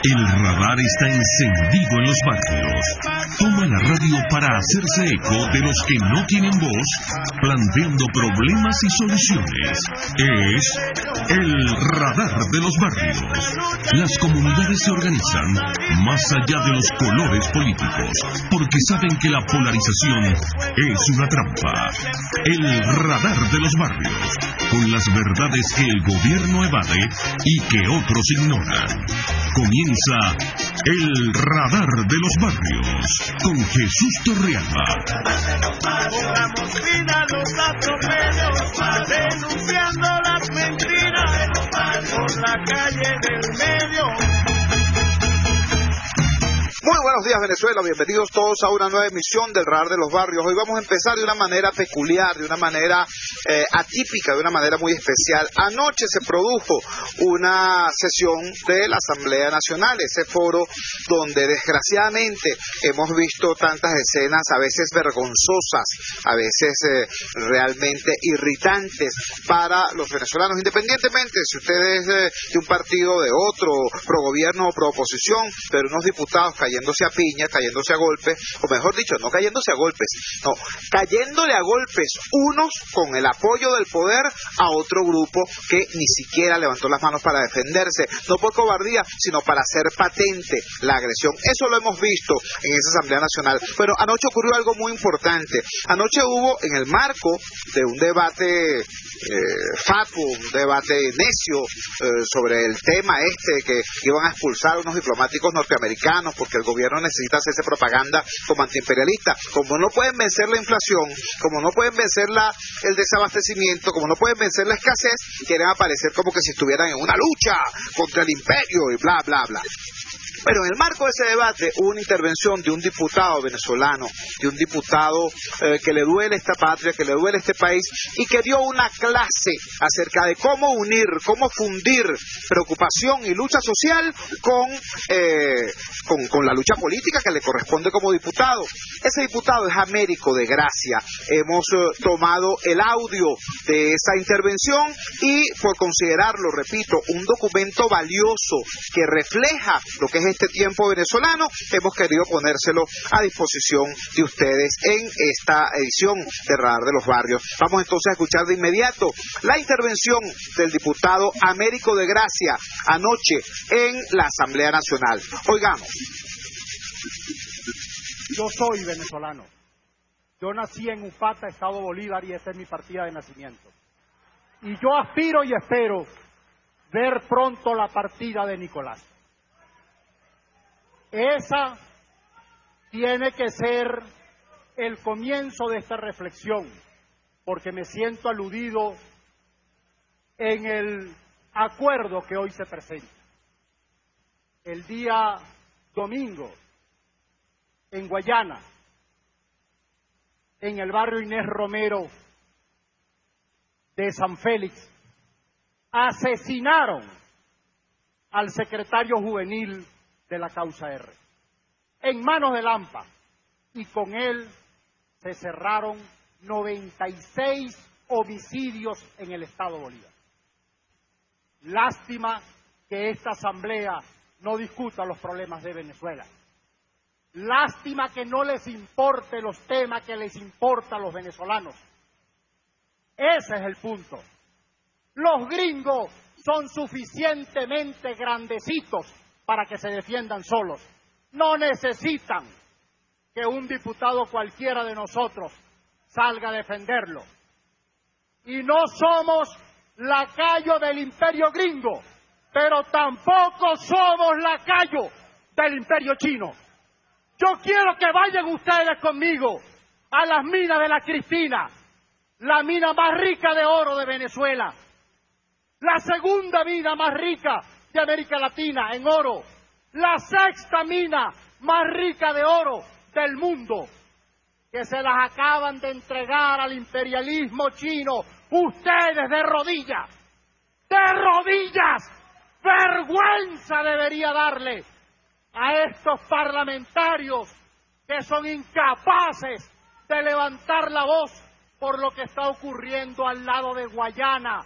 El radar está encendido en los barrios. Toma la radio para hacerse eco de los que no tienen voz, planteando problemas y soluciones. Es el radar de los barrios. Las comunidades se organizan más allá de los colores políticos, porque saben que la polarización es una trampa. El radar de los barrios, con las verdades que el gobierno evade y que otros ignoran. Comienza el radar de los barrios con Jesús Torrealba. Pongamos fin a los atropellos, denunciando las mentiras por la calle del medio. Muy buenos días, Venezuela, bienvenidos todos a una nueva emisión del Radar de los Barrios. Hoy vamos a empezar de una manera peculiar, de una manera atípica, de una manera muy especial. Anoche se produjo una sesión de la Asamblea Nacional, ese foro donde desgraciadamente hemos visto tantas escenas a veces vergonzosas, a veces realmente irritantes para los venezolanos, independientemente si usted es de un partido o de otro, pro gobierno o pro oposición, pero unos diputados cayéndose a piña, cayéndose a golpes, o mejor dicho, no cayéndose a golpes, no, cayéndole a golpes unos con el apoyo del poder a otro grupo que ni siquiera levantó las manos para defenderse, no por cobardía, sino para hacer patente la agresión. Eso lo hemos visto en esa Asamblea Nacional. Pero anoche ocurrió algo muy importante. Anoche hubo, en el marco de un debate fatuo, un debate necio sobre el tema que iban a expulsar a unos diplomáticos norteamericanos porque el gobierno necesita hacerse propaganda como antiimperialista. Como no pueden vencer la inflación, como no pueden vencer el desabastecimiento, como no pueden vencer la escasez, quieren aparecer como que si estuvieran en una lucha contra el imperio y bla, bla, bla. Pero en el marco de ese debate hubo una intervención de un diputado venezolano, de un diputado que le duele esta patria, que le duele este país y que dio una clase acerca de cómo unir, cómo fundir preocupación y lucha social con la lucha política que le corresponde como diputado. Ese diputado es Américo de Gracia. Hemos tomado el audio de esa intervención y por considerarlo, repito, un documento valioso que refleja lo que es este tiempo venezolano, hemos querido ponérselo a disposición de ustedes en esta edición de Radar de los Barrios. Vamos entonces a escuchar de inmediato la intervención del diputado Américo de Gracia anoche en la Asamblea Nacional. Oigamos. Yo soy venezolano. Yo nací en Upata, Estado Bolívar, y esa es mi partida de nacimiento. Y yo aspiro y espero ver pronto la partida de Nicolás. Esa tiene que ser el comienzo de esta reflexión, porque me siento aludido en el acuerdo que hoy se presenta. El día domingo, en Guayana, en el barrio Inés Romero de San Félix, asesinaron al secretario juvenil de la causa R, en manos de Lampa, y con él se cerraron 96 homicidios en el Estado Bolívar. Lástima que esta asamblea no discuta los problemas de Venezuela. Lástima que no les importe los temas que les importan a los venezolanos. Ese es el punto. Los gringos son suficientemente grandecitos para que se defiendan solos. No necesitan que un diputado cualquiera de nosotros salga a defenderlo. Y no somos lacayo del imperio gringo, pero tampoco somos lacayo del imperio chino. Yo quiero que vayan ustedes conmigo a las minas de la Cristina, la mina más rica de oro de Venezuela, la segunda mina más rica de América Latina en oro, la sexta mina más rica de oro del mundo, que se las acaban de entregar al imperialismo chino, ustedes de rodillas, vergüenza debería darle a estos parlamentarios que son incapaces de levantar la voz por lo que está ocurriendo al lado de Guayana,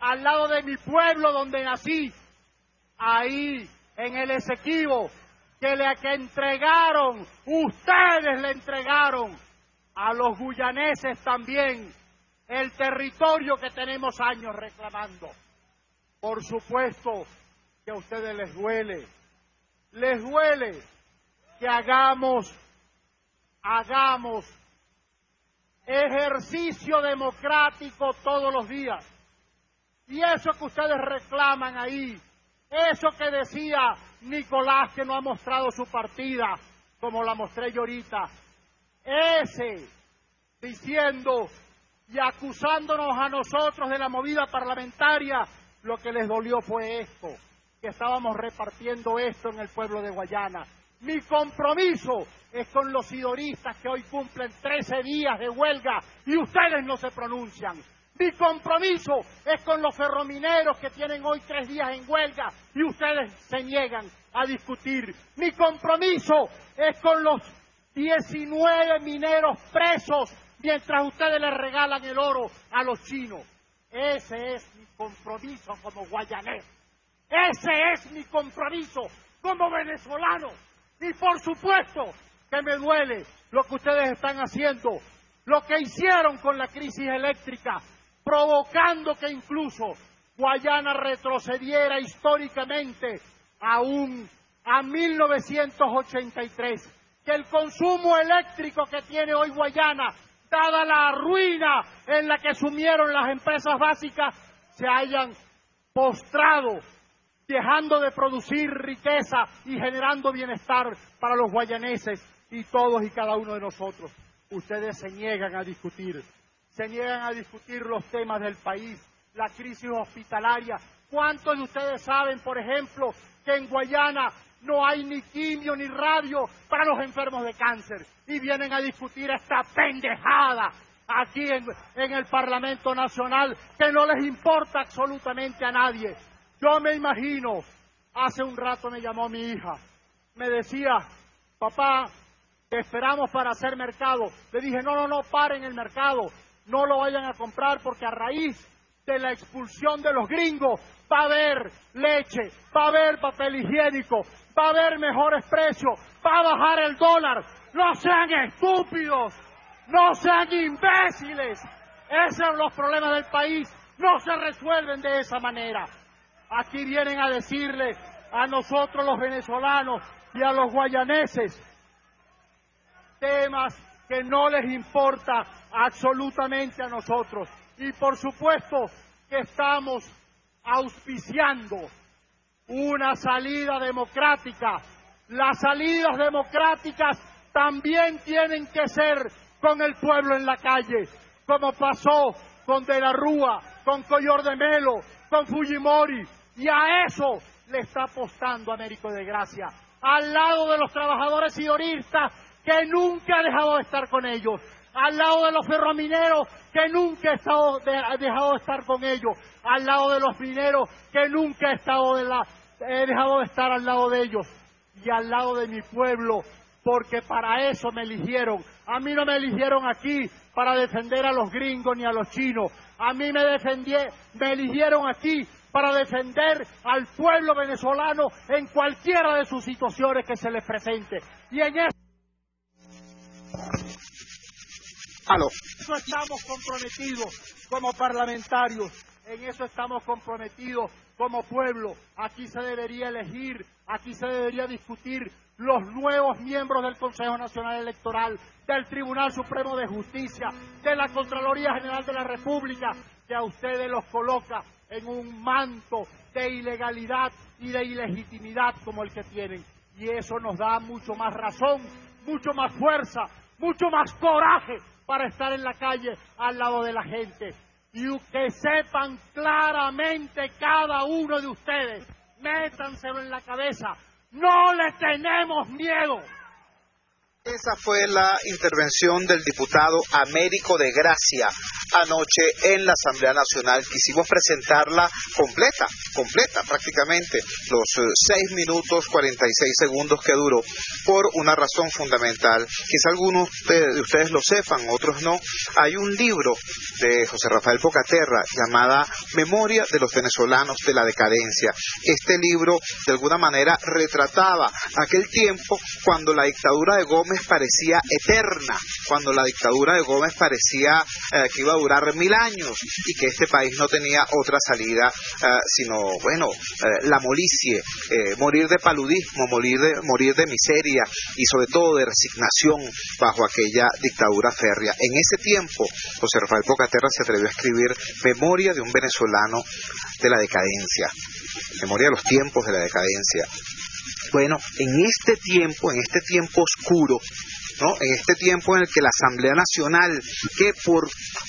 al lado de mi pueblo donde nací. Ahí en el Esequibo, que entregaron, ustedes le entregaron a los guyaneses también el territorio que tenemos años reclamando. Por supuesto que a ustedes les duele que hagamos ejercicio democrático todos los días. Y eso que ustedes reclaman ahí, eso que decía Nicolás, que no ha mostrado su partida, como la mostré yo ahorita, ese diciendo y acusándonos a nosotros de la movida parlamentaria, lo que les dolió fue esto, que estábamos repartiendo esto en el pueblo de Guayana. Mi compromiso es con los sidoristas que hoy cumplen 13 días de huelga y ustedes no se pronuncian. Mi compromiso es con los ferromineros que tienen hoy 3 días en huelga y ustedes se niegan a discutir. Mi compromiso es con los 19 mineros presos mientras ustedes les regalan el oro a los chinos. Ese es mi compromiso como guayanés. Ese es mi compromiso como venezolano. Y por supuesto que me duele lo que ustedes están haciendo, lo que hicieron con la crisis eléctrica, provocando que incluso Guayana retrocediera históricamente a 1983, que el consumo eléctrico que tiene hoy Guayana, dada la ruina en la que sumieron las empresas básicas, se hayan postrado, dejando de producir riqueza y generando bienestar para los guayaneses y todos y cada uno de nosotros. Ustedes se niegan a discutir los temas del país, la crisis hospitalaria. ¿Cuántos de ustedes saben, por ejemplo, que en Guayana no hay ni quimio ni radio para los enfermos de cáncer? Y vienen a discutir esta pendejada aquí en el Parlamento Nacional, que no les importa absolutamente a nadie. Yo me imagino, hace un rato me llamó mi hija, me decía, papá, te esperamos para hacer mercado. Le dije, no, paren el mercado, no lo vayan a comprar porque a raíz de la expulsión de los gringos va a haber leche, va a haber papel higiénico, va a haber mejores precios, va a bajar el dólar. No sean estúpidos, no sean imbéciles. Esos son los problemas del país, no se resuelven de esa manera. Aquí vienen a decirle a nosotros los venezolanos y a los guayaneses temas que no les importa absolutamente a nosotros. Y por supuesto que estamos auspiciando una salida democrática. Las salidas democráticas también tienen que ser con el pueblo en la calle, como pasó con De la Rúa, con Collor de Melo, con Fujimori, y a eso le está apostando Américo de Gracia, al lado de los trabajadores sidoristas que nunca ha dejado de estar con ellos, al lado de los ferromineros que nunca ha dejado de estar con ellos, al lado de los mineros que nunca he dejado de estar al lado de ellos, y al lado de mi pueblo, porque para eso me eligieron. A mí no me eligieron aquí para defender a los gringos ni a los chinos. A mí me eligieron aquí para defender al pueblo venezolano en cualquiera de sus situaciones que se les presente. Y en eso estamos comprometidos como parlamentarios, en eso estamos comprometidos como pueblo. Aquí se debería elegir, aquí se debería discutir los nuevos miembros del Consejo Nacional Electoral, del Tribunal Supremo de Justicia, de la Contraloría General de la República, que a ustedes los coloca en un manto de ilegalidad y de ilegitimidad como el que tienen. Y eso nos da mucho más razón, mucho más fuerza, mucho más coraje para estar en la calle al lado de la gente. Y que sepan claramente cada uno de ustedes, métanselo en la cabeza, no le tenemos miedo. Esa fue la intervención del diputado Américo de Gracia anoche en la Asamblea Nacional. Quisimos presentarla completa prácticamente, los 6 minutos 46 segundos que duró, por una razón fundamental. Quizá algunos de ustedes lo sepan, otros no. Hay un libro de José Rafael Pocaterra llamada Memoria de los venezolanos de la decadencia. Este libro de alguna manera retrataba aquel tiempo cuando la dictadura de Gómez parecía eterna, cuando la dictadura de Gómez parecía que iba a durar 1000 años y que este país no tenía otra salida sino, la molicie, morir de paludismo, morir de miseria y sobre todo de resignación bajo aquella dictadura férrea. En ese tiempo, José Rafael Pocaterra se atrevió a escribir Memoria de un venezolano de la decadencia, memoria de los tiempos de la decadencia. Bueno, en este tiempo oscuro, ¿no? En este tiempo en el que la Asamblea Nacional, que por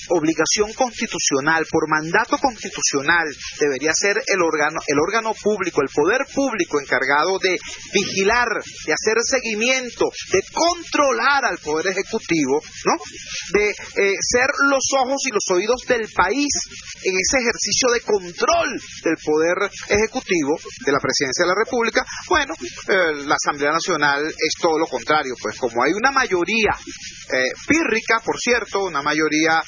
obligación constitucional, por mandato constitucional, debería ser el órgano público, el poder público encargado de vigilar, de hacer seguimiento, de controlar al Poder Ejecutivo, ¿no? De ser los ojos y los oídos del país en ese ejercicio de control del Poder Ejecutivo, de la Presidencia de la República. Bueno, la Asamblea Nacional es todo lo contrario, pues como hay una mayoría pírrica, por cierto, una mayoría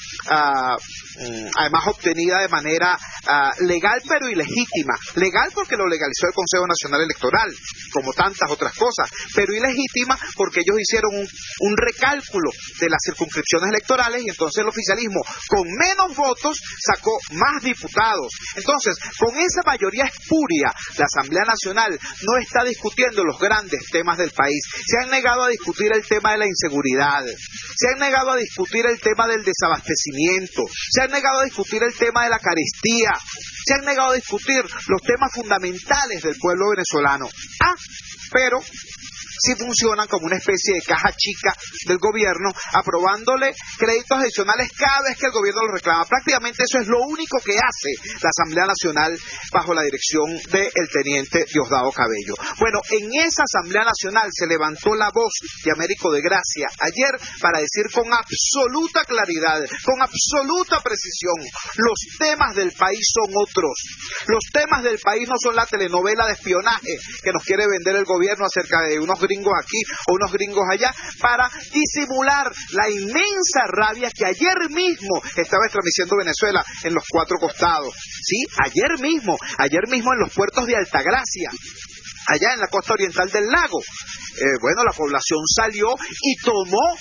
además obtenida de manera legal pero ilegítima. Legal porque lo legalizó el Consejo Nacional Electoral, como tantas otras cosas, pero ilegítima porque ellos hicieron un recálculo de las circunscripciones electorales y entonces el oficialismo con menos votos sacó más diputados. Entonces, con esa mayoría espuria, la Asamblea Nacional no está discutiendo los grandes temas del país. Se han negado a discutir el tema de la inseguridad, se han negado a discutir el tema del desabastecimiento, se han negado a discutir el tema de la carestía, se han negado a discutir los temas fundamentales del pueblo venezolano. Pero sí funcionan como una especie de caja chica del gobierno, aprobándole créditos adicionales cada vez que el gobierno lo reclama. Prácticamente eso es lo único que hace la Asamblea Nacional bajo la dirección del teniente Diosdado Cabello. Bueno, en esa Asamblea Nacional se levantó la voz de Américo de Gracia ayer para decir con absoluta claridad, con absoluta precisión, los temas del país son otros. Los temas del país no son la telenovela de espionaje que nos quiere vender el gobierno acerca de unos gringos aquí o unos gringos allá para disimular la inmensa rabia que ayer mismo estaba estremeciendo Venezuela en los 4 costados. Sí, ayer mismo en los puertos de Altagracia, allá en la costa oriental del lago. La población salió y tomó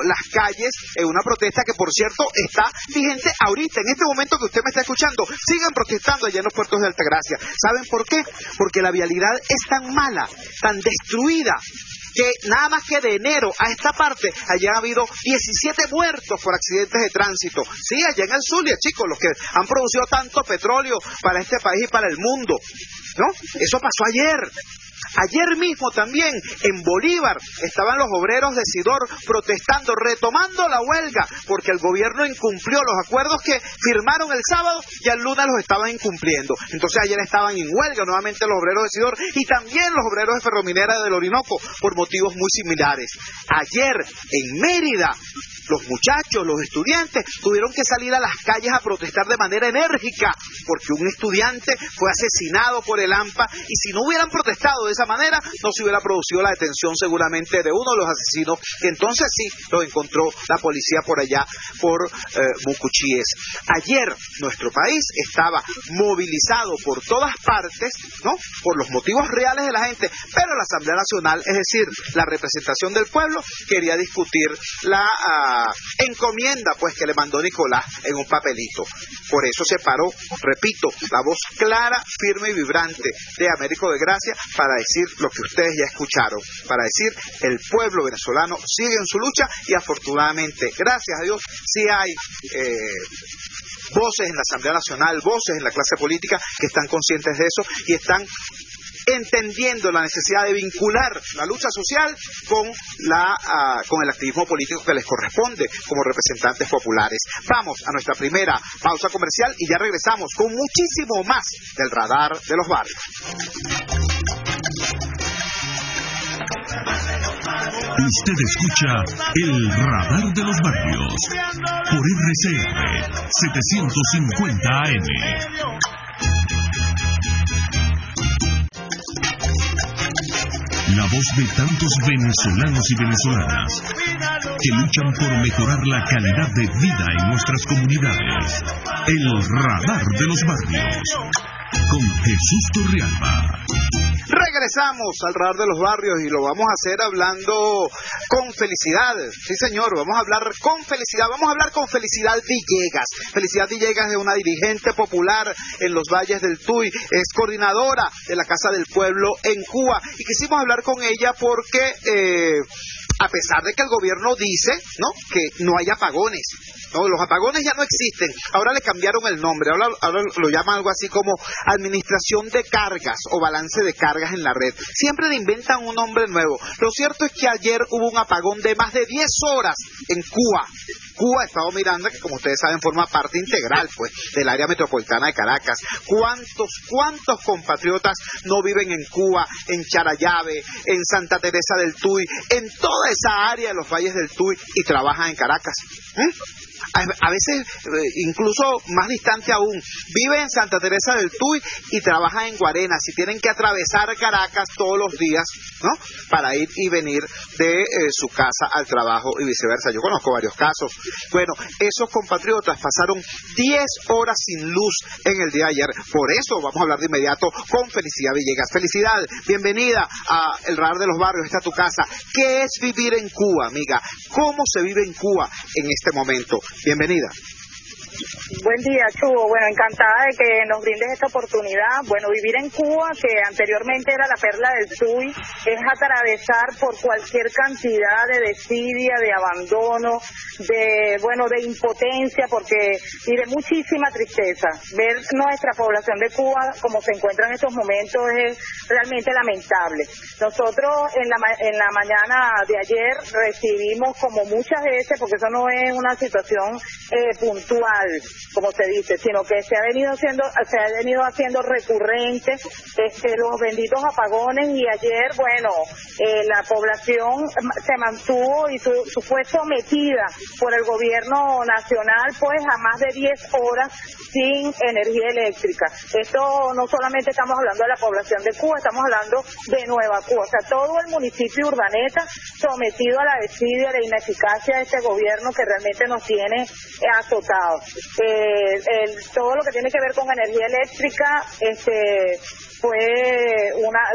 las calles en una protesta que, por cierto, está vigente ahorita, en este momento que usted me está escuchando. Siguen protestando allá en los puertos de Altagracia. ¿Saben por qué? Porque la vialidad es tan mala, tan destruida, que nada más que de enero a esta parte, allá ha habido 17 muertos por accidentes de tránsito. Sí, allá en el Zulia, chicos, los que han producido tanto petróleo para este país y para el mundo, ¿no? Eso pasó ayer. Ayer mismo también en Bolívar estaban los obreros de Sidor protestando, retomando la huelga, porque el gobierno incumplió los acuerdos que firmaron el sábado y el lunes los estaban incumpliendo. Entonces ayer estaban en huelga nuevamente los obreros de Sidor y también los obreros de Ferrominera del Orinoco por motivos muy similares. Ayer en Mérida, los muchachos, los estudiantes, tuvieron que salir a las calles a protestar de manera enérgica, porque un estudiante fue asesinado por el AMPA, y si no hubieran protestado de esa manera, no se hubiera producido la detención seguramente de uno de los asesinos, que entonces sí los encontró la policía por allá, por Mucuchíes. Ayer nuestro país estaba movilizado por todas partes, ¿no?, por los motivos reales de la gente, pero la Asamblea Nacional, es decir, la representación del pueblo, quería discutir la encomienda pues que le mandó Nicolás en un papelito. Por eso se paró, repito, la voz clara, firme y vibrante de Américo de Gracia para decir lo que ustedes ya escucharon, para decir el pueblo venezolano sigue en su lucha y afortunadamente, gracias a Dios, sí hay voces en la Asamblea Nacional, voces en la clase política que están conscientes de eso y están entendiendo la necesidad de vincular la lucha social con el activismo político que les corresponde como representantes populares. Vamos a nuestra primera pausa comercial y ya regresamos con muchísimo más del Radar de los Barrios. Usted escucha El Radar de los Barrios por RCR 750 AM. La voz de tantos venezolanos y venezolanas que luchan por mejorar la calidad de vida en nuestras comunidades. El Radar de los Barrios con Jesús Torrealba. Regresamos al Radar de los Barrios y lo vamos a hacer hablando con Felicidad. Sí, señor, vamos a hablar con Felicidad. Vamos a hablar con Felicidad Villegas. Felicidad Villegas es una dirigente popular en los Valles del Tuy. Es coordinadora de la Casa del Pueblo en Cuba. Y quisimos hablar con ella porque a pesar de que el gobierno dice, ¿no?, que no hay apagones. No, los apagones ya no existen. Ahora le cambiaron el nombre. Ahora lo llaman algo así como administración de cargas o balance de cargas en la red. Siempre le inventan un nombre nuevo. Lo cierto es que ayer hubo un apagón de más de 10 horas en Cuba. Cuba, Estado Miranda, que como ustedes saben forma parte integral, pues, del área metropolitana de Caracas. ¿Cuántos compatriotas no viven en Cuba, en Charallave, en Santa Teresa del Tuy, en toda esa área de los Valles del Tuy y trabajan en Caracas? A veces, incluso más distante aún, viven en Santa Teresa del Tuy y trabajan en Guarenas y tienen que atravesar Caracas todos los días, ¿no?, para ir y venir de su casa al trabajo y viceversa. Yo conozco varios casos. Bueno, esos compatriotas pasaron 10 horas sin luz en el día de ayer. Por eso vamos a hablar de inmediato con Felicidad Villegas. Felicidad, bienvenida a El Radar de los Barrios, esta es tu casa. ¿Qué es vivir en Cuba, amiga? ¿Cómo se vive en Cuba en este momento? Bienvenida. Buen día, Chugo. Bueno, encantada de que nos brindes esta oportunidad. Bueno, vivir en Cuba, que anteriormente era la perla del Tuy, es atravesar por cualquier cantidad de desidia, de abandono, de impotencia, y de muchísima tristeza. Ver nuestra población de Cuba como se encuentra en estos momentos es realmente lamentable. Nosotros en la mañana de ayer recibimos, como muchas veces, porque eso no es una situación puntual, como se dice, sino que se ha venido haciendo recurrente los benditos apagones, y ayer, la población se mantuvo y fue sometida por el gobierno nacional pues a más de 10 horas sin energía eléctrica. Esto no solamente estamos hablando de la población de Cuba, estamos hablando de Nueva Cuba, o sea, todo el municipio Urdaneta sometido a la desidia, a la ineficacia de este gobierno que realmente nos tiene azotados. Todo lo que tiene que ver con energía eléctrica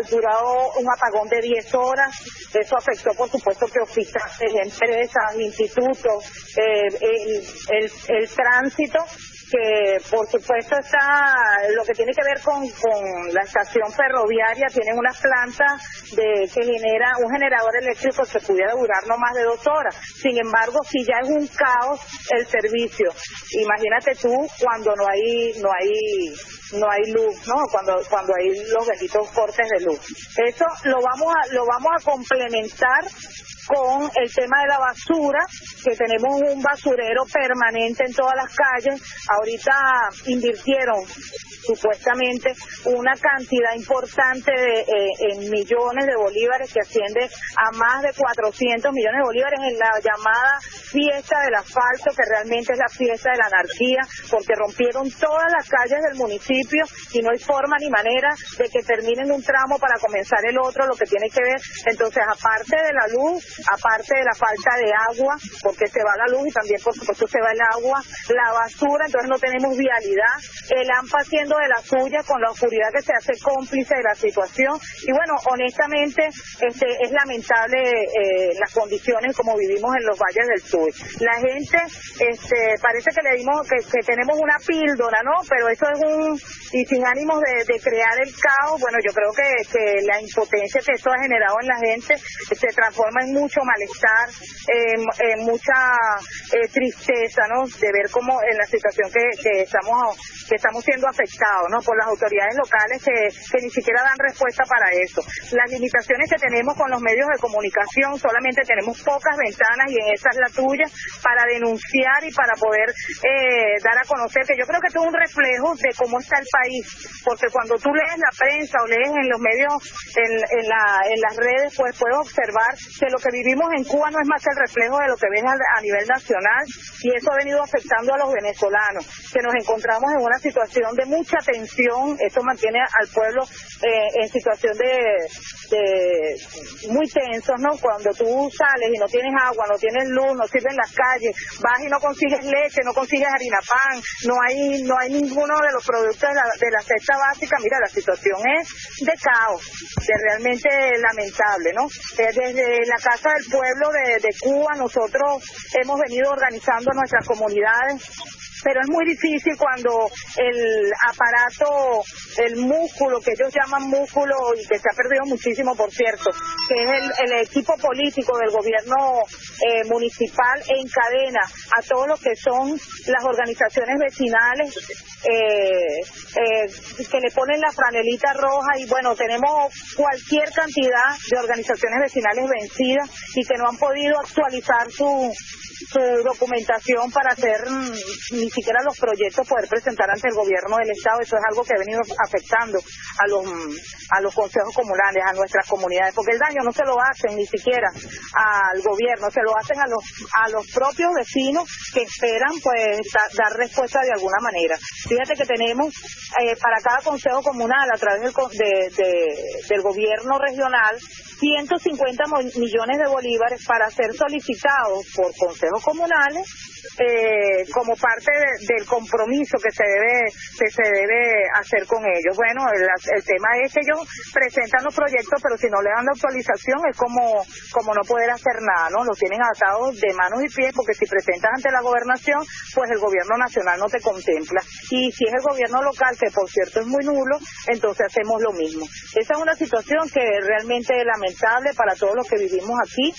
duró un apagón de 10 horas. Eso afectó, por supuesto, que hospitales, empresas, institutos, el tránsito, que por supuesto está lo que tiene que ver con la estación ferroviaria. Tienen unas plantas que genera un generador eléctrico que pudiera durar no más de 2 horas. Sin embargo, si ya es un caos el servicio, imagínate tú cuando no hay luz, ¿no? Cuando hay los benditos cortes de luz. Eso lo vamos a complementar con el tema de la basura, que tenemos un basurero permanente en todas las calles. Ahorita invirtieron supuestamente una cantidad importante en millones de bolívares, que asciende a más de 400 millones de bolívares, en la llamada fiesta del asfalto, que realmente es la fiesta de la anarquía, porque rompieron todas las calles del municipio y no hay forma ni manera de que terminen un tramo para comenzar el otro, lo que tiene que ver. Entonces, aparte de la luz, aparte de la falta de agua, porque se va la luz y también por supuesto se va el agua, la basura, entonces no tenemos vialidad, el AMPA haciendo de la suya con la oscuridad que se hace cómplice de la situación. Y bueno, honestamente es lamentable las condiciones como vivimos en los Valles del Tuy. La gente parece que le dimos que tenemos una píldora, ¿no? Pero eso es y sin ánimos de crear el caos. Bueno, yo creo que la impotencia que esto ha generado en la gente se transforma en mucho malestar, en mucha tristeza, ¿no? De ver cómo en la situación que estamos siendo afectados. Estado, ¿no? Por las autoridades locales que ni siquiera dan respuesta para eso. Las limitaciones que tenemos con los medios de comunicación, solamente tenemos pocas ventanas y en esa es la tuya, para denunciar y para poder dar a conocer, que yo creo que esto es un reflejo de cómo está el país, porque cuando tú lees la prensa o lees en los medios, en las redes, pues puedes observar que lo que vivimos en Cuba no es más que el reflejo de lo que ven a nivel nacional, y eso ha venido afectando a los venezolanos, que nos encontramos en una situación de mucha tensión. Esto mantiene al pueblo en situación de muy tensos, ¿no? Cuando tú sales y no tienes agua, no tienes luz, no sirven las calles, vas y no consigues leche, no consigues harina pan, no hay ninguno de los productos de la cesta básica. Mira, la situación es de caos, que realmente lamentable, ¿no? Desde la Casa del Pueblo de Cuba nosotros hemos venido organizando nuestras comunidades, pero es muy difícil cuando el aparato, el músculo, que ellos llaman músculo y que se ha perdido muchísimo, por cierto, que es el equipo político del gobierno municipal, encadena a todo lo que son las organizaciones vecinales, que le ponen la franelita roja, y bueno, tenemos cualquier cantidad de organizaciones vecinales vencidas y que no han podido actualizar su documentación para hacer ni siquiera los proyectos poder presentar ante el gobierno del Estado. Eso es algo que ha venido afectando a los consejos comunales, a nuestras comunidades, porque el daño no se lo hacen ni siquiera al gobierno, se lo hacen a los propios vecinos que esperan pues dar respuesta de alguna manera. Fíjate que tenemos para cada consejo comunal, a través del gobierno regional, 150 millones de bolívares para ser solicitados por consejos comunales como parte del compromiso que se debe hacer con ellos. Bueno, el tema es que ellos presentan los proyectos, pero si no le dan la actualización es como no poder hacer nada, ¿no? Los tienen atados de manos y pies, porque si presentas ante la gobernación, pues el gobierno nacional no te contempla. Y si es el gobierno local, que por cierto es muy nulo, entonces hacemos lo mismo. Esa es una situación que realmente es lamentable para todos los que vivimos aquí.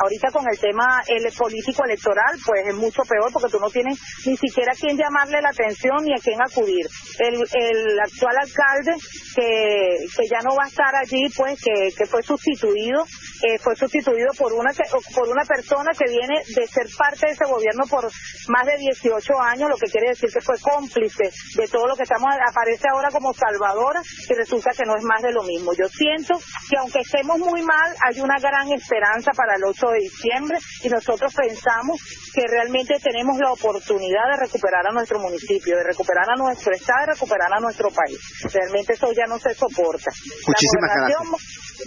Ahorita con el tema político electoral, pues es mucho peor, porque tú no tienes ni siquiera a quién llamarle la atención ni a quién acudir. El actual alcalde, que ya no va a estar allí, pues que fue sustituido por una persona que viene de ser parte de ese gobierno por más de 18 años, lo que quiere decir que fue cómplice de todo lo que aparece ahora como salvadora, y resulta que no es más de lo mismo. Yo siento que aunque estemos muy mal, hay una gran esperanza para el 8 de diciembre, y nosotros pensamos que realmente tenemos la oportunidad de recuperar a nuestro municipio, de recuperar a nuestro estado, de recuperar a nuestro país. Realmente eso ya no se soporta. Muchísimas gracias.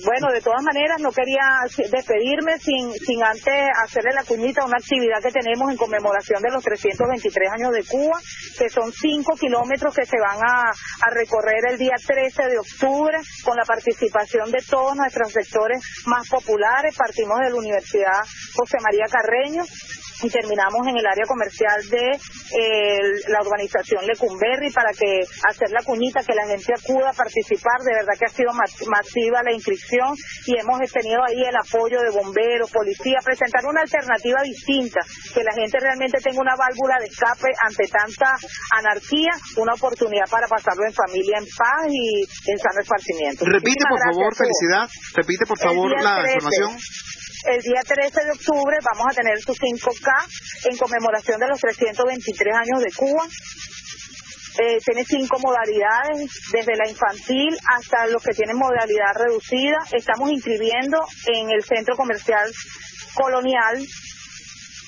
Bueno, de todas maneras, no quería despedirme sin antes hacerle la cuñita a una actividad que tenemos en conmemoración de los 323 años de Cuba, que son 5 kilómetros que se van a recorrer el día 13 de octubre, con la participación de todos nuestros sectores más populares. Partimos de la Universidad José María Carreño y terminamos en el área comercial de la urbanización Lecumberri, para hacer la cuñita, que la gente acuda a participar. De verdad que ha sido masiva la inscripción, y hemos tenido ahí el apoyo de bomberos, policía, presentar una alternativa distinta, que la gente realmente tenga una válvula de escape ante tanta anarquía, una oportunidad para pasarlo en familia, en paz y en sano esparcimiento. Repite, por favor, felicidad. Repite, por favor, la información. El día 13 de octubre vamos a tener su 5K en conmemoración de los 323 años de Cuba. Tiene 5 modalidades, desde la infantil hasta los que tienen modalidad reducida. Estamos inscribiendo en el Centro Comercial Colonial,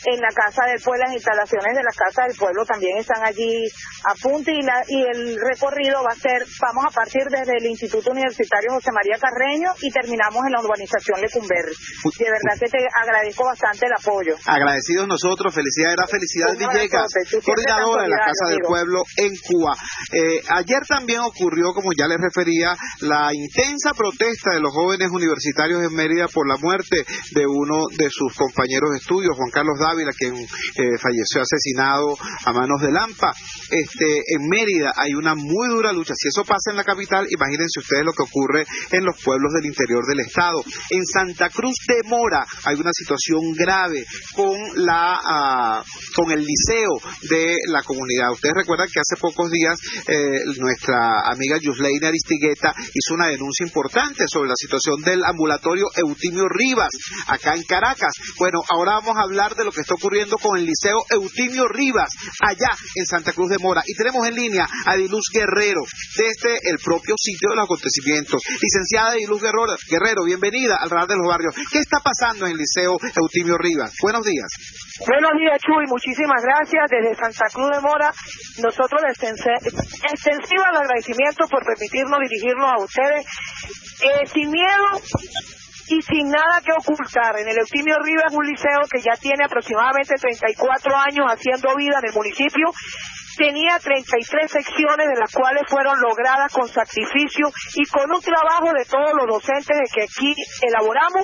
en la Casa del Pueblo. Las instalaciones de la Casa del Pueblo también están allí a punto, y el recorrido vamos a partir desde el Instituto Universitario José María Carreño y terminamos en la urbanización Lecumberri. De verdad que te agradezco bastante el apoyo. Agradecidos nosotros. Felicidades. Era Felicidad Villegas, coordinadora de la Casa del Pueblo en Cuba. Ayer también ocurrió, como ya les refería, la intensa protesta de los jóvenes universitarios en Mérida por la muerte de uno de sus compañeros de estudios, Juan Carlos Dávila, quien falleció asesinado a manos de Lampa. En Mérida hay una muy dura lucha. Si eso pasa en la capital, imagínense ustedes lo que ocurre en los pueblos del interior del estado. En Santa Cruz de Mora hay una situación grave con el liceo de la comunidad. Ustedes recuerdan que hace pocos días nuestra amiga Yusleina Aristigueta hizo una denuncia importante sobre la situación del ambulatorio Eutimio Rivas, acá en Caracas. Bueno, ahora vamos a hablar de lo que está ocurriendo con el liceo Eutimio Rivas, allá en Santa Cruz de Mora. Y tenemos en línea a Ediluz Guerrero, desde el propio sitio de los acontecimientos. Licenciada Ediluz Guerrero, bienvenida al Radar de los Barrios. ¿Qué está pasando en el liceo Eutimio Rivas? Buenos días. Buenos días, Chuy, muchísimas gracias. Desde Santa Cruz de Mora, nosotros extensivo el agradecimiento por permitirnos dirigirnos a ustedes sin miedo y sin nada que ocultar. En el Eutimio Rivas, un liceo que ya tiene aproximadamente 34 años haciendo vida en el municipio. Tenía 33 secciones, de las cuales fueron logradas con sacrificio y con un trabajo de todos los docentes de que aquí elaboramos.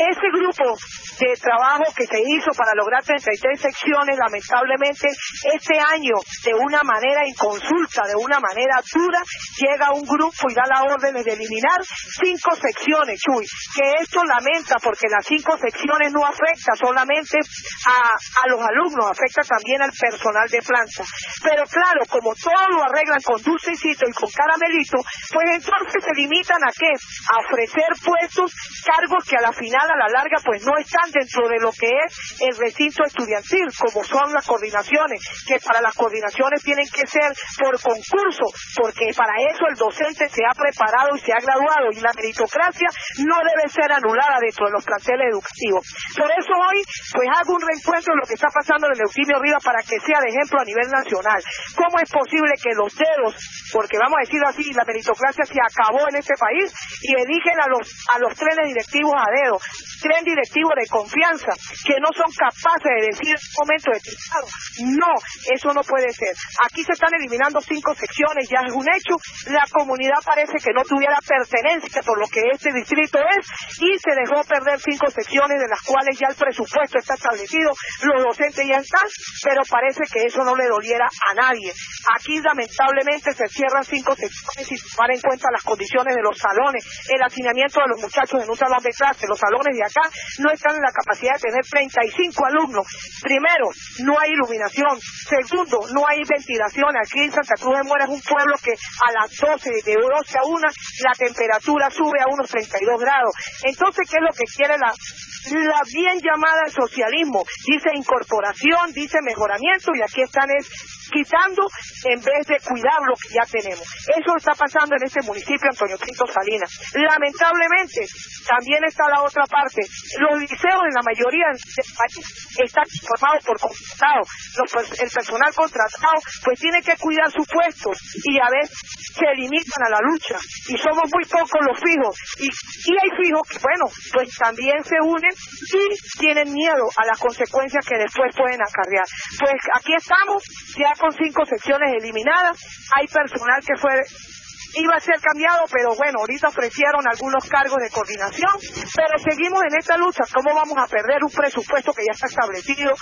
Ese grupo de trabajo que se hizo para lograr 33 secciones, lamentablemente, este año, de una manera inconsulta, de una manera dura, llega un grupo y da la orden de eliminar 5 secciones, Chuy, que esto lamenta porque las 5 secciones no afecta solamente a los alumnos, afecta también al personal de planta. Pero claro, como todo lo arreglan con dulcecito y con caramelito, pues entonces se limitan ¿a qué? A ofrecer puestos, cargos que a la final, a la larga, pues no están dentro de lo que es el recinto estudiantil, como son las coordinaciones, que para las coordinaciones tienen que ser por concurso, porque para eso el docente se ha preparado y se ha graduado, y la meritocracia no debe ser anulada dentro de los planteles educativos. Por eso hoy, pues hago un reencuentro de lo que está pasando en el Eutimio Rivas para que sea de ejemplo a nivel nacional. ¿Cómo es posible que los dedos, porque vamos a decirlo así, la meritocracia se acabó en este país, y eligen a los trenes directivos a dedo, tren directivo de confianza, que no son capaces de decir en un momento determinado, no, eso no puede ser. Aquí se están eliminando 5 secciones, ya es un hecho, la comunidad parece que no tuviera pertenencia por lo que este distrito es, y se dejó perder 5 secciones, de las cuales ya el presupuesto está establecido, los docentes ya están, pero parece que eso no le doliera a nadie. Aquí lamentablemente se cierran 5 secciones sin tomar en cuenta las condiciones de los salones, el hacinamiento de los muchachos en un salón de clase. Los salones de acá no están en la capacidad de tener 35 alumnos. Primero, no hay iluminación. Segundo, no hay ventilación. Aquí en Santa Cruz de Mora es un pueblo que a las 12, de 12 a 1, la temperatura sube a unos 32 grados. Entonces, ¿qué es lo que quiere la bien llamada socialismo? Dice incorporación, dice mejoramiento, y aquí están quitando en vez de cuidar lo que ya tenemos. Eso está pasando en este municipio, Antonio Pinto Salinas. Lamentablemente, también está la otra parte. Los liceos en la mayoría del país están formados por contratados. El personal contratado pues tiene que cuidar sus puestos, y a veces se limitan a la lucha, y somos muy pocos los fijos, y hay fijos que, bueno, pues también se unen y tienen miedo a las consecuencias que después pueden acarrear. Pues aquí estamos, ya con 5 secciones eliminadas, hay personal que iba a ser cambiado, pero bueno, ahorita ofrecieron algunos cargos de coordinación, pero seguimos en esta lucha. ¿Cómo vamos a perder un presupuesto que ya está establecido,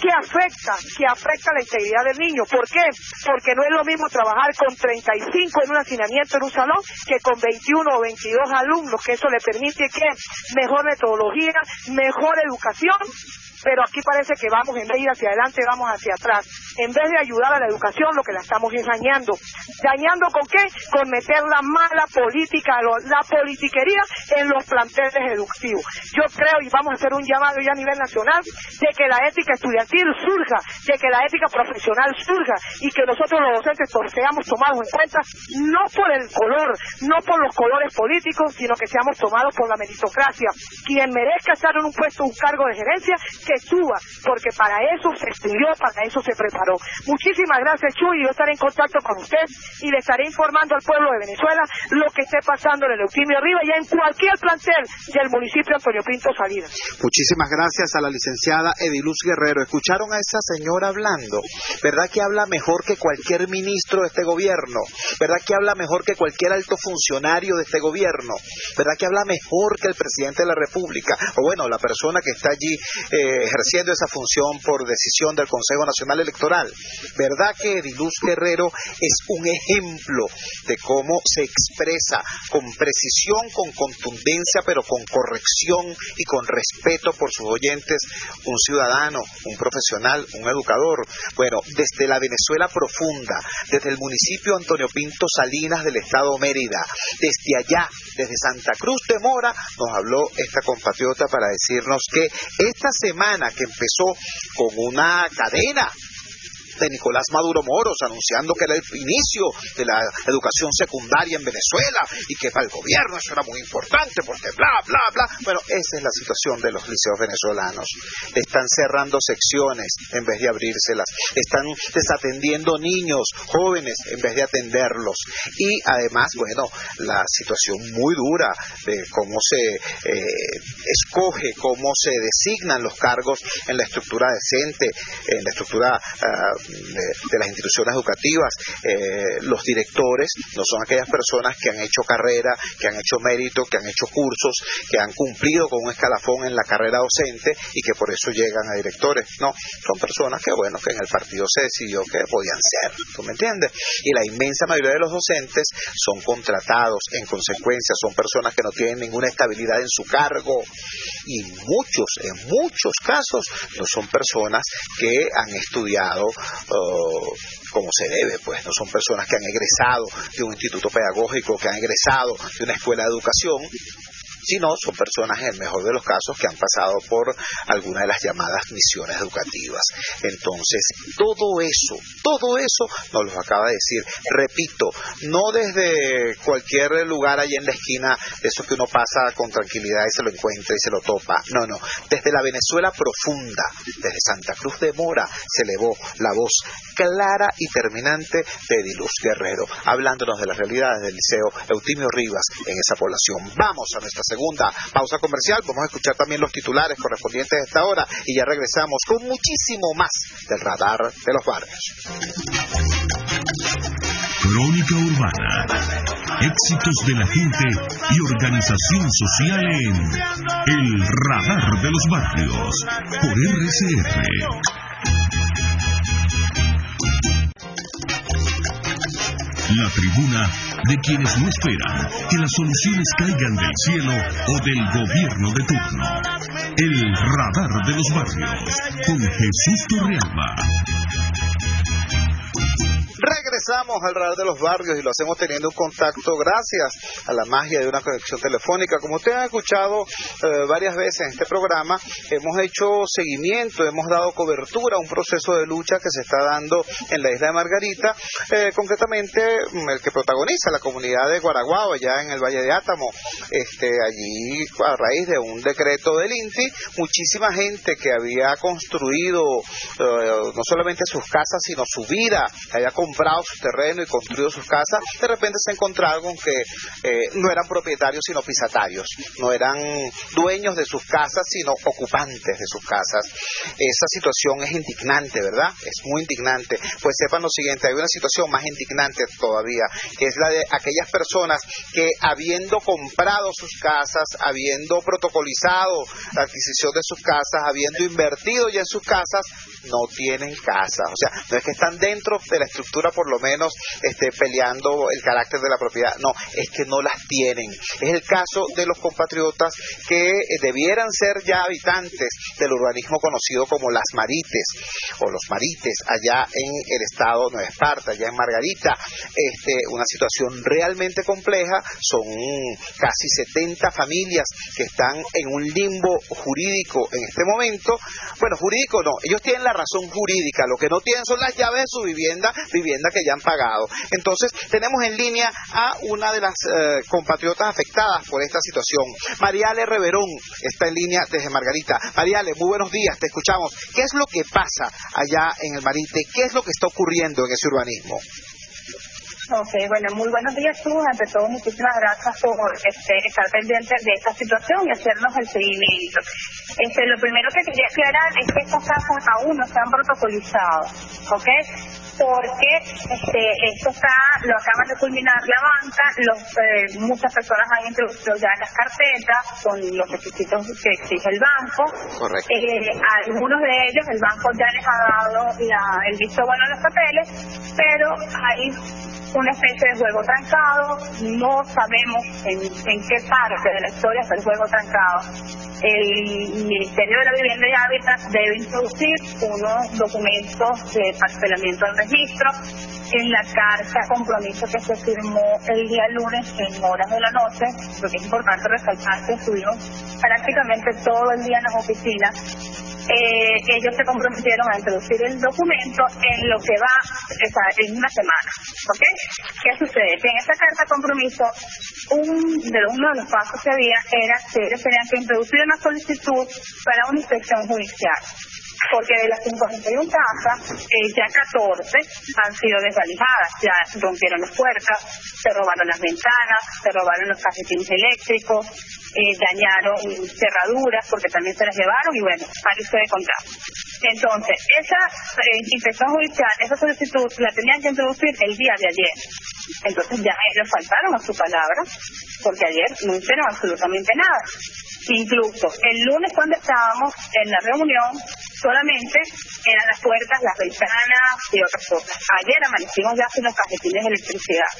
que afecta la integridad del niño? ¿Por qué? Porque no es lo mismo trabajar con 35 en un hacinamiento en un salón que con 21 o 22 alumnos, que eso le permite que mejor metodología, mejor educación. Pero aquí parece que vamos, en vez de ir hacia adelante, vamos hacia atrás. En vez de ayudar a la educación, lo que la estamos es dañando. ¿Dañando con qué? Con meter la mala política, la politiquería en los planteles educativos. Yo creo, y vamos a hacer un llamado ya a nivel nacional, de que la ética estudiantil surja, de que la ética profesional surja, y que nosotros los docentes seamos tomados en cuenta, no por el color, no por los colores políticos, sino que seamos tomados por la meritocracia. Quien merezca estar en un puesto, un cargo de gerencia, que suba, porque para eso se estudió, para eso se preparó. Muchísimas gracias, Chuy. Yo estaré en contacto con usted y le estaré informando al pueblo de Venezuela lo que esté pasando en el Eutimio Rivas y en cualquier plantel del municipio de Antonio Pinto Salinas. Muchísimas gracias a la licenciada Ediluz Guerrero. Escucharon a esa señora hablando, ¿verdad que habla mejor que cualquier ministro de este gobierno? ¿Verdad que habla mejor que cualquier alto funcionario de este gobierno? ¿Verdad que habla mejor que el presidente de la República? O bueno, la persona que está allí ejerciendo esa función por decisión del Consejo Nacional Electoral. ¿Verdad que Ediluz Guerrero es un ejemplo de cómo se expresa con precisión, con contundencia, pero con corrección y con respeto por sus oyentes, un ciudadano, un profesional, un educador? Bueno, desde la Venezuela profunda, desde el municipio Antonio Pinto Salinas del estado Mérida, desde allá, desde Santa Cruz de Mora, nos habló esta compatriota para decirnos que esta semana que empezó con una cadena de Nicolás Maduro Moros anunciando que era el inicio de la educación secundaria en Venezuela y que para el gobierno eso era muy importante porque bla, bla, bla. Bueno, esa es la situación de los liceos venezolanos. Están cerrando secciones en vez de abrírselas. Están desatendiendo niños, jóvenes, en vez de atenderlos. Y además, bueno, la situación muy dura de cómo se escoge, cómo se designan los cargos en la estructura decente, en la estructura de las instituciones educativas. Los directores no son aquellas personas que han hecho carrera, que han hecho mérito, que han hecho cursos, que han cumplido con un escalafón en la carrera docente y que por eso llegan a directores. No, son personas que, bueno, que en el partido se decidió que podían ser, ¿tú me entiendes? Y la inmensa mayoría de los docentes son contratados, en consecuencia son personas que no tienen ninguna estabilidad en su cargo y en muchos casos no son personas que han estudiado como se debe, pues no son personas que han egresado de un instituto pedagógico, que han egresado de una escuela de educación, sino son personas, en el mejor de los casos, que han pasado por alguna de las llamadas misiones educativas. Entonces, todo eso nos lo acaba de decir, repito, no desde cualquier lugar allá en la esquina, de eso que uno pasa con tranquilidad y se lo encuentra y se lo topa, no, desde la Venezuela profunda, desde Santa Cruz de Mora, se elevó la voz clara y terminante de Ediluz Guerrero, hablándonos de las realidades del Liceo Eutimio Rivas en esa población. Vamos a nuestra segunda pausa comercial, vamos a escuchar también los titulares correspondientes a esta hora y ya regresamos con muchísimo más del Radar de los Barrios. Crónica Urbana, éxitos de la gente y organización social en El Radar de los Barrios, por RCR. La tribuna de quienes no esperan que las soluciones caigan del cielo o del gobierno de turno. El Radar de los Barrios, con Jesús Torrealba. Regresamos al Radar de los Barrios y lo hacemos teniendo un contacto gracias a la magia de una conexión telefónica. Como ustedes han escuchado varias veces en este programa, hemos hecho seguimiento, hemos dado cobertura a un proceso de lucha que se está dando en la isla de Margarita, concretamente el que protagoniza la comunidad de Guaraguao, allá en el Valle de Átamo. Allí, a raíz de un decreto del INTI, muchísima gente que había construido no solamente sus casas, sino su vida, había comprado sus terrenos y construido sus casas, de repente se encontraron con que no eran propietarios sino pisatarios, no eran dueños de sus casas sino ocupantes de sus casas. Esa situación es indignante, ¿verdad? Es muy indignante. Pues sepan lo siguiente, hay una situación más indignante todavía, que es la de aquellas personas que, habiendo comprado sus casas, habiendo protocolizado la adquisición de sus casas, habiendo invertido ya en sus casas, no tienen casa. O sea, no es que están dentro de la estructura, por lo menos peleando el carácter de la propiedad, no, es que no las tienen. Es el caso de los compatriotas que debieran ser ya habitantes del urbanismo conocido como Las Marites o Los Marites, allá en el estado de Nueva Esparta, allá en Margarita. Una situación realmente compleja, son casi 70 familias que están en un limbo jurídico en este momento. Bueno, jurídico no, ellos tienen la razón jurídica, lo que no tienen son las llaves de su vivienda que ya han pagado. Entonces, tenemos en línea a una de las compatriotas afectadas por esta situación. Mariale Reverón está en línea desde Margarita. Mariale, muy buenos días, te escuchamos. ¿Qué es lo que pasa allá en el Marite? ¿Qué es lo que está ocurriendo en ese urbanismo? Ok, bueno, muy buenos días, tú. Ante todo, muchísimas gracias por estar pendientes de esta situación y hacernos el seguimiento. Lo primero que quería aclarar es que estos casos aún no se han protocolizado, ¿ok? Porque esto lo acaban de culminar la banca, muchas personas han introducido ya las carpetas con los requisitos que exige el banco. Correcto. Algunos de ellos el banco ya les ha dado el visto bueno a los papeles, pero hay una especie de juego trancado, no sabemos en qué parte de la historia está el juego trancado. El Ministerio de la Vivienda y Hábitat debe introducir unos documentos de parcelamiento del registro en la carta compromiso que se firmó el día lunes en horas de la noche, porque es importante resaltar que estuvimos prácticamente todo el día en las oficinas. Ellos se comprometieron a introducir el documento en lo que va, en una semana, ¿ok? ¿Qué sucede? Que en esa carta compromiso, uno de los pasos que había era que ellos tenían que introducir una solicitud para una inspección judicial, porque de las 51 casas, ya 14 han sido desvalijadas, ya rompieron las puertas, se robaron las ventanas, se robaron los cajetines eléctricos, dañaron cerraduras porque también se las llevaron y bueno, para usted de contar. Entonces, esa inspección judicial, esa solicitud la tenían que introducir el día de ayer. Entonces ya ellos faltaron a su palabra porque ayer no hicieron absolutamente nada. Incluso el lunes cuando estábamos en la reunión solamente eran las puertas, las ventanas y otras cosas. Ayer amanecimos ya sin los cajetines de electricidad.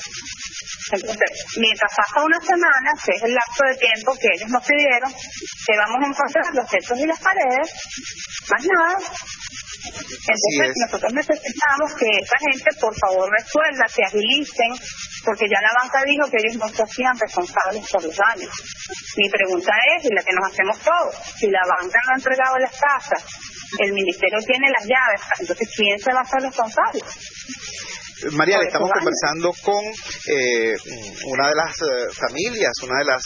Entonces, mientras pasa una semana, que es el lapso de tiempo que ellos nos pidieron, que vamos a encontrar los techos y las paredes, más nada. Entonces, nosotros necesitamos que esta gente, por favor, resuelva, que agilicen, porque ya la banca dijo que ellos no se hacían responsables por los daños. Mi pregunta es, y la que nos hacemos todos, si la banca no ha entregado las casas, el ministerio tiene las llaves, entonces ¿quién se va a hacer responsable? María, estamos conversando con una de las familias, una de las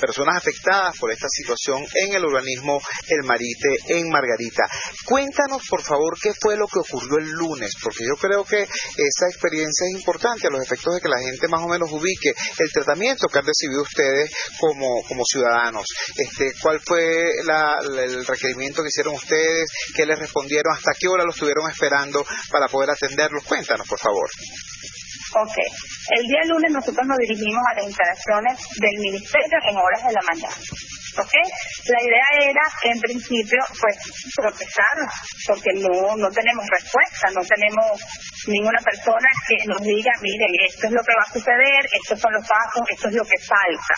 personas afectadas por esta situación en el urbanismo El Marite en Margarita. Cuéntanos, por favor, qué fue lo que ocurrió el lunes, porque yo creo que esa experiencia es importante a los efectos de que la gente más o menos ubique el tratamiento que han recibido ustedes como ciudadanos. ¿Cuál fue el requerimiento que hicieron ustedes? ¿Qué les respondieron? ¿Hasta qué hora lo estuvieron esperando para poder atenderlos? Cuéntanos, por favor. Ok. El día lunes nosotros nos dirigimos a las instalaciones del ministerio en horas de la mañana. ¿Ok? La idea era, en principio, pues, protestar, porque no tenemos respuesta, no tenemos ninguna persona que nos diga, miren, esto es lo que va a suceder, estos son los pasos, esto es lo que falta.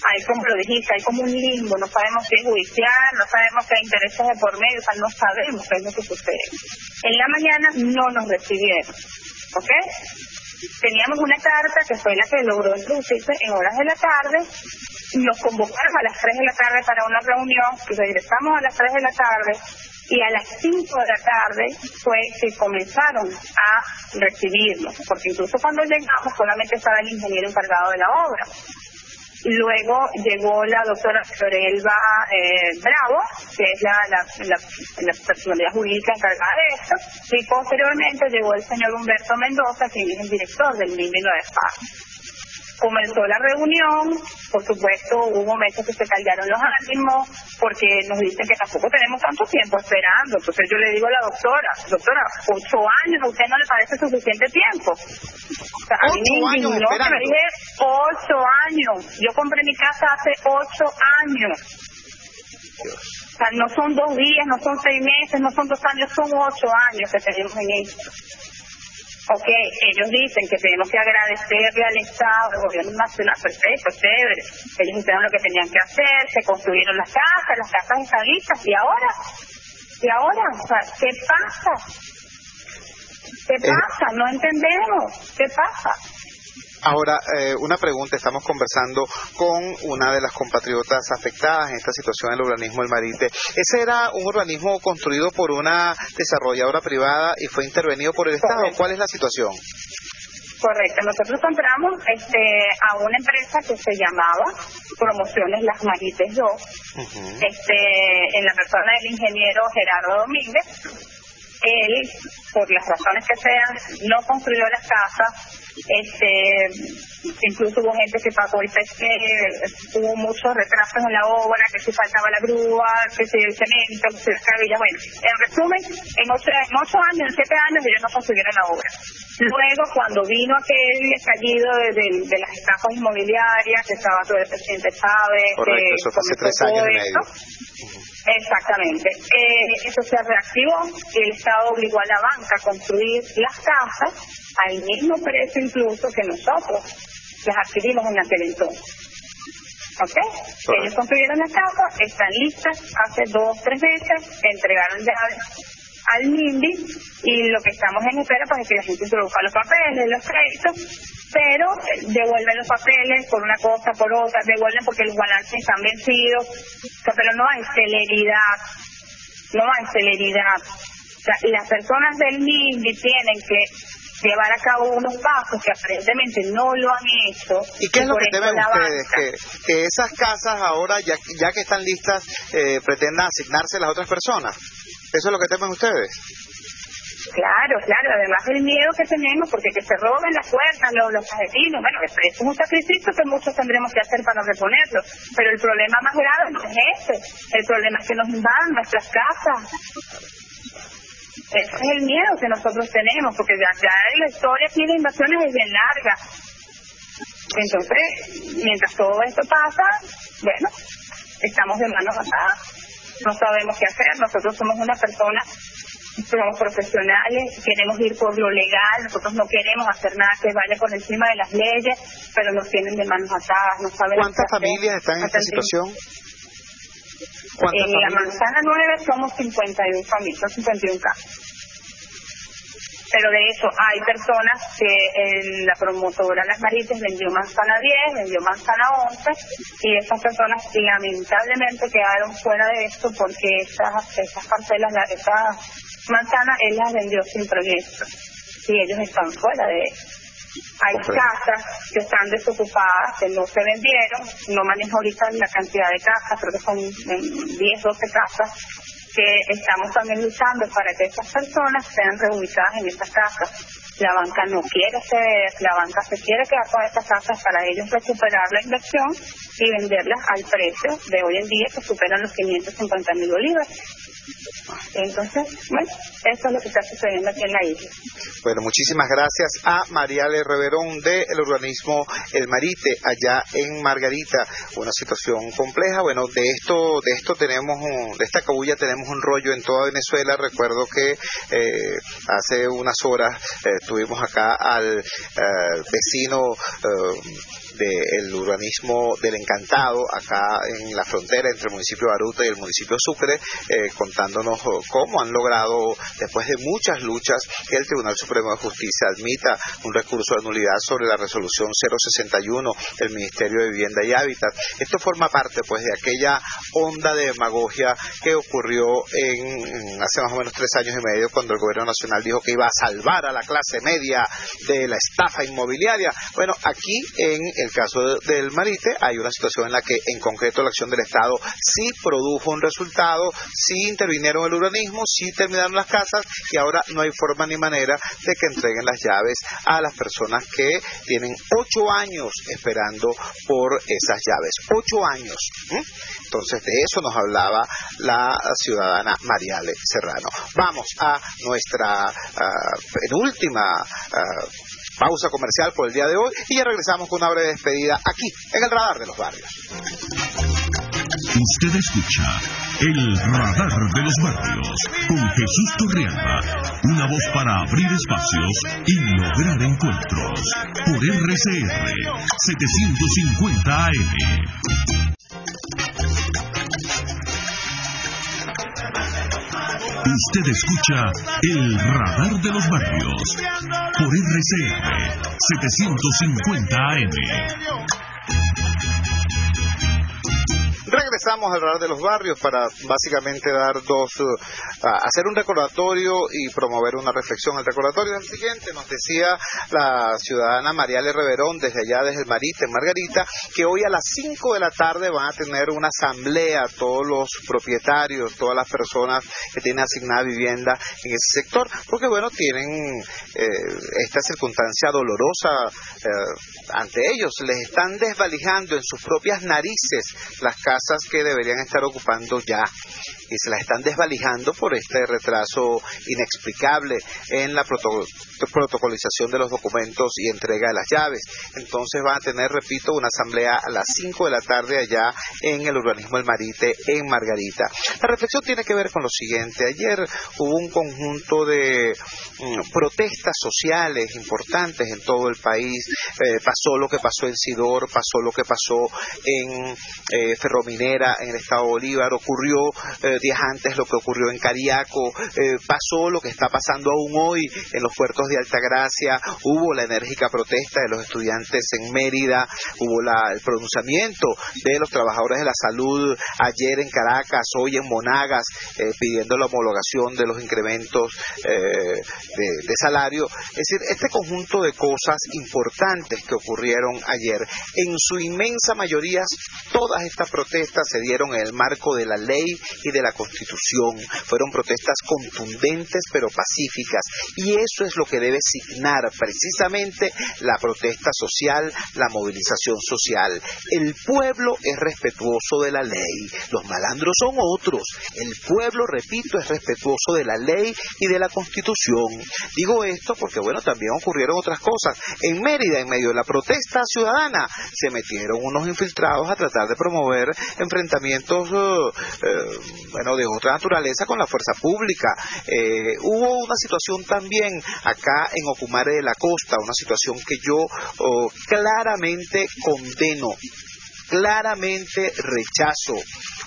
Hay, como lo dijiste, hay como un limbo, no sabemos si es judicial, no sabemos qué intereses de por medio, o sea, no sabemos qué es lo que sucede. En la mañana no nos recibieron. ¿Ok? Teníamos una carta que fue la que logró introducirse en horas de la tarde. Nos convocaron a las 3 de la tarde para una reunión y regresamos a las 3 de la tarde y a las 5 de la tarde fue que comenzaron a recibirnos, porque incluso cuando llegamos solamente estaba el ingeniero encargado de la obra. Luego llegó la doctora Fiorelba Bravo, que es la personalidad jurídica encargada de esto, y posteriormente llegó el señor Humberto Mendoza, quien es el director del Mimbino de Paz. Comenzó la reunión, por supuesto hubo momentos que se caldearon los ánimos, porque nos dicen que tampoco tenemos tanto tiempo esperando. Entonces yo le digo a la doctora, 8 años, ¿a usted no le parece suficiente tiempo? O sea, a mí me indignó que me dije 8 años. Yo compré mi casa hace 8 años. O sea, no son 2 días, no son 6 meses, no son 2 años, son 8 años que tenemos en esto. Ok, ellos dicen que tenemos que agradecerle al Estado, al gobierno nacional, perfecto, chévere. Ellos hicieron lo que tenían que hacer, se construyeron las casas están listas, ¿y ahora? O sea, ¿qué pasa? ¿Qué pasa? No entendemos. ¿Qué pasa? Ahora, una pregunta, estamos conversando con una de las compatriotas afectadas en esta situación del urbanismo El Marite. ¿Ese era un urbanismo construido por una desarrolladora privada y fue intervenido por el Estado? ¿Cuál es la situación? Correcto, nosotros compramos a una empresa que se llamaba Promociones Las Marites 2, en la persona del ingeniero Gerardo Domínguez. Él, por las razones que sean, no construyó las casas, Incluso hubo gente que pagó el pesque, hubo muchos retrasos en la obra, que si faltaba la grúa, que si el cemento, que si las cabillas. Bueno, en resumen, en 8 años, en 7 años ellos no consiguieron la obra. Luego, cuando vino aquel estallido de las estafas inmobiliarias, que estaba todo el presidente Chávez, correcto, eso fue hace 3 años y medio. Exactamente. Eso se reactivó y el Estado obligó a la banca a construir las casas al mismo precio incluso que nosotros las adquirimos en aquel entonces. ¿Ok? Ellos construyeron las casas, están listas hace 2 o 3 meses, entregaron ya al NIMBY y lo que estamos en espera pues es que la gente introduzca los papeles, los créditos, pero devuelven los papeles por una cosa, por otra, devuelven porque los balances están vencidos, pero no hay celeridad. O sea, las personas del NIMBY tienen que llevar a cabo unos pasos que aparentemente no lo han hecho. ¿Y qué es lo que temen ustedes? Que esas casas ahora, ya que están listas, pretendan asignarse a las otras personas. ¿Eso es lo que temen ustedes? Claro, además del miedo que tenemos, porque que se roben las puertas los asesinos, bueno, eso es un sacrificio que muchos tendremos que hacer para reponerlo, pero el problema más grave no es ese, el problema es que nos invadan nuestras casas. Ese es el miedo que nosotros tenemos, porque ya la historia aquí de invasiones es bien larga. Entonces, mientras todo esto pasa, bueno, estamos de manos atadas, no sabemos qué hacer, nosotros somos una persona, somos profesionales, queremos ir por lo legal, nosotros no queremos hacer nada que vaya por encima de las leyes, pero nos tienen de manos atadas, no sabemos. ¿Cuántas familias están en esta situación? En la Manzana 9 somos 51 familias, son 51 casas. Pero de hecho hay personas que la promotora Las Marites vendió manzana 10, vendió manzana 11 y esas personas lamentablemente quedaron fuera de esto porque esas parcelas, esas manzanas él las vendió sin proyecto y ellos están fuera de esto. Hay casas que están desocupadas, que no se vendieron, no manejo ahorita la cantidad de casas, creo que son 10, 12 casas, que estamos también luchando para que esas personas sean reubicadas en estas casas. La banca no quiere ceder, la banca se quiere quedar con estas casas para ellos recuperar la inversión y venderlas al precio de hoy en día que superan los 550.000 bolívares. Entonces, bueno, eso es lo que está sucediendo aquí en la isla. Bueno, muchísimas gracias a Mariale Reverón del organismo El Marite allá en Margarita. Una situación compleja. Bueno, de esta cabulla tenemos un rollo en toda Venezuela. Recuerdo que hace unas horas tuvimos acá al vecino del urbanismo del Encantado, acá en la frontera entre el municipio de Baruta y el municipio de Sucre, contándonos cómo han logrado, después de muchas luchas, que el Tribunal Supremo de Justicia admita un recurso de nulidad sobre la resolución 061 del Ministerio de Vivienda y Hábitat. Esto forma parte pues de aquella onda de demagogia que ocurrió hace más o menos 3 años y medio, cuando el gobierno nacional dijo que iba a salvar a la clase media de la estafa inmobiliaria. Bueno, aquí en el caso del Marite hay una situación en la que en concreto la acción del Estado sí produjo un resultado, sí intervinieron el urbanismo, sí terminaron las casas y ahora no hay forma ni manera de que entreguen las llaves a las personas que tienen 8 años esperando por esas llaves. 8 años. Entonces de eso nos hablaba la ciudadana Mariale Serrano. Vamos a nuestra penúltima pausa comercial por el día de hoy y ya regresamos con una breve despedida aquí en el Radar de los Barrios. Usted escucha el Radar de los Barrios con Jesús Torrealba, una voz para abrir espacios y lograr encuentros por RCR 750 AM. Usted escucha el Radar de los Barrios por RCR 750 AM. regresamos al Radar de los Barrios para básicamente dar hacer un recordatorio y promover una reflexión. El recordatorio es el siguiente: nos decía la ciudadana Mariale Reverón desde allá, desde el Marite, en Margarita, que hoy a las 5 de la tarde van a tener una asamblea todos los propietarios, todas las personas que tienen asignada vivienda en ese sector, porque bueno, tienen esta circunstancia dolorosa ante ellos. Les están desvalijando en sus propias narices las casas que deberían estar ocupando ya, y se las están desvalijando por este retraso inexplicable en la protocolización de los documentos y entrega de las llaves. Entonces van a tener, repito, una asamblea a las 5 de la tarde allá en el urbanismo El Marite, en Margarita. La reflexión tiene que ver con lo siguiente: ayer hubo un conjunto de protestas sociales importantes en todo el país. Pasó lo que pasó en Sidor, pasó lo que pasó en Ferrominera, en el estado Bolívar, ocurrió días antes lo que ocurrió en Cariaco, pasó lo que está pasando aún hoy en los puertos de Altagracia, hubo la enérgica protesta de los estudiantes en Mérida, hubo el pronunciamiento de los trabajadores de la salud ayer en Caracas, hoy en Monagas, pidiendo la homologación de los incrementos de salario. Es decir, este conjunto de cosas importantes que ocurrieron ayer, en su inmensa mayoría, todas estas protestas se dieron en el marco de la ley y de la Constitución. Fueron protestas contundentes pero pacíficas, y eso es lo que debe signar precisamente la protesta social, la movilización social. El pueblo es respetuoso de la ley, los malandros son otros. El pueblo, repito, es respetuoso de la ley y de la Constitución. Digo esto porque, bueno, también ocurrieron otras cosas. En Mérida, en medio de la protesta ciudadana, se metieron unos infiltrados a tratar de promover enfrentamientos de otra naturaleza con la fuerza pública. Hubo una situación también acá en Ocumare de la Costa, una situación que yo claramente condeno, claramente rechazo.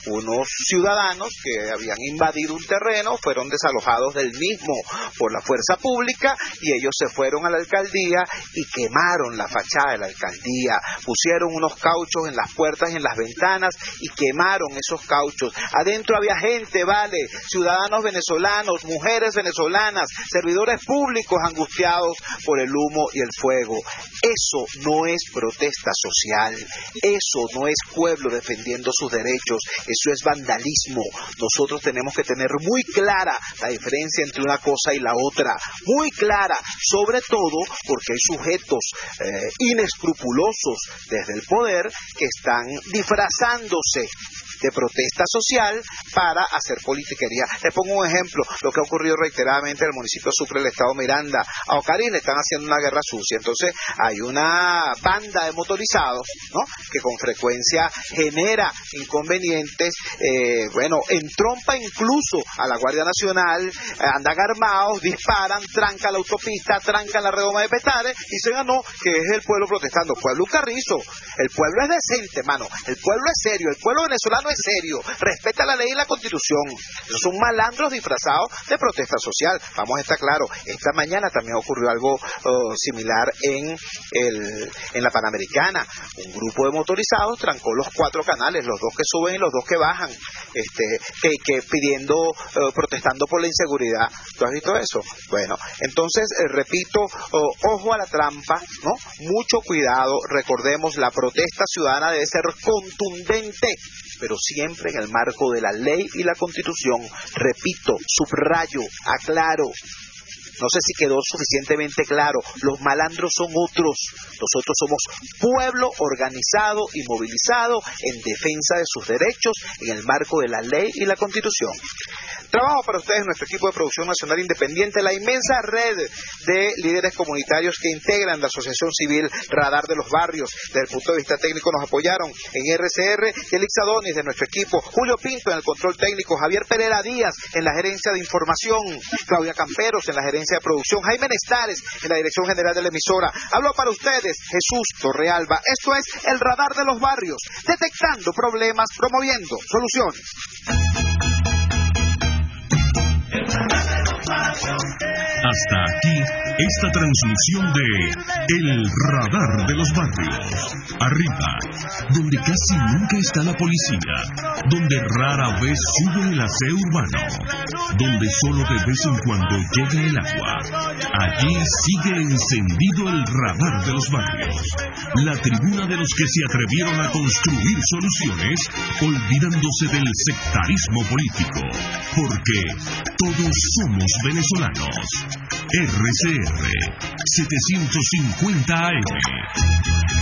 Unos ciudadanos que habían invadido un terreno fueron desalojados del mismo por la fuerza pública, y ellos se fueron a la alcaldía y quemaron la fachada de la alcaldía, pusieron unos cauchos en las puertas y en las ventanas y quemaron esos cauchos. Adentro había gente, ciudadanos venezolanos, mujeres venezolanas, servidores públicos angustiados por el humo y el fuego. Eso no es protesta social, eso no es pueblo defendiendo sus derechos, eso es vandalismo. Nosotros tenemos que tener muy clara la diferencia entre una cosa y la otra, muy clara, sobre todo porque hay sujetos inescrupulosos desde el poder que están disfrazándose de protesta social para hacer politiquería. Le pongo un ejemplo: lo que ha ocurrido reiteradamente en el municipio de Sucre, el estado Miranda. A Ocarí le están haciendo una guerra sucia. Entonces hay una banda de motorizados, ¿no?, que con frecuencia genera inconvenientes, entrompa incluso a la Guardia Nacional, andan armados, disparan, trancan la autopista, trancan la redoma de Petare, y se ganó que es el pueblo protestando. Pueblo Carrizo, el pueblo es decente, mano, el pueblo es serio, el pueblo venezolano es serio, respeta la ley y la Constitución. Esos son malandros disfrazados de protesta social. Vamos a estar claros, esta mañana también ocurrió algo similar en la Panamericana. Un grupo de motorizados trancó los 4 canales, los 2 que suben y los 2 que bajan, protestando por la inseguridad. ¿Tú has visto eso? Bueno, entonces, repito, ojo a la trampa, ¿no? Mucho cuidado. Recordemos, la protesta ciudadana debe ser contundente, pero siempre en el marco de la ley y la Constitución. Repito, subrayo, aclaro. No sé si quedó suficientemente claro. Los malandros son otros. Nosotros somos pueblo organizado y movilizado en defensa de sus derechos en el marco de la ley y la Constitución. Trabajo para ustedes nuestro equipo de producción nacional independiente, la inmensa red de líderes comunitarios que integran la Asociación Civil Radar de los Barrios. Desde el punto de vista técnico nos apoyaron en RCR Elix Adonis de nuestro equipo, Julio Pinto en el control técnico, Javier Pereira Díaz en la gerencia de información, Claudia Camperos en la gerencia de producción, Jaime Nestares en la dirección general de la emisora. Habló para ustedes Jesús Torrealba. Esto es el Radar de los Barrios, detectando problemas, promoviendo soluciones. Hasta aquí esta transmisión de El Radar de los Barrios. Arriba, donde casi nunca está la policía, donde rara vez sube el aseo urbano, donde solo de vez en cuando llega el agua. Allí sigue encendido el Radar de los Barrios, la tribuna de los que se atrevieron a construir soluciones, olvidándose del sectarismo político, porque todos somos venezolanos. RCR 750 AM.